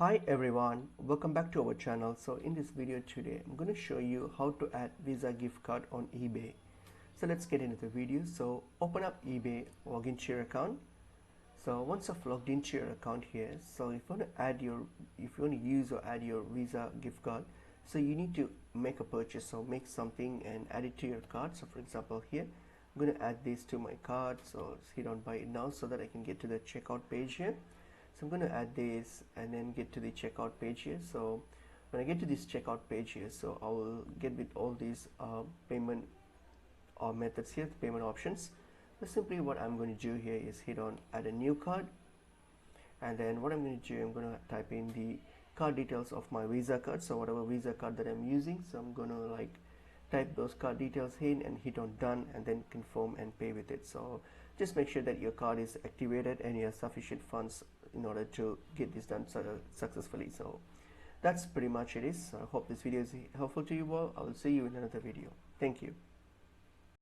Hi everyone, welcome back to our channel. So in this video today I'm going to show you how to add Visa gift card on eBay. So let's get into the video. So open up eBay, log into your account. So once you've logged into your account here, so if you want to use or add your Visa gift card, so you need to make a purchase. So make something and add it to your card. So for example here I'm going to add this to my card, so hit on buy it now so that I can get to the checkout page here. So I'm going to add this and then get to the checkout page here. So when I get to this checkout page here, so I will get with all these payment methods here, the payment options. But simply what I'm going to do here is hit on add a new card, and then what I'm going to do, I'm going to type in the card details of my Visa card. So whatever Visa card that I'm using, so I'm going to type those card details in and hit on done and then confirm and pay with it. So just make sure that your card is activated and you have sufficient funds in order to get this done successfully. So that's pretty much it is. I hope this video is helpful to you all. I will see you in another video. Thank you.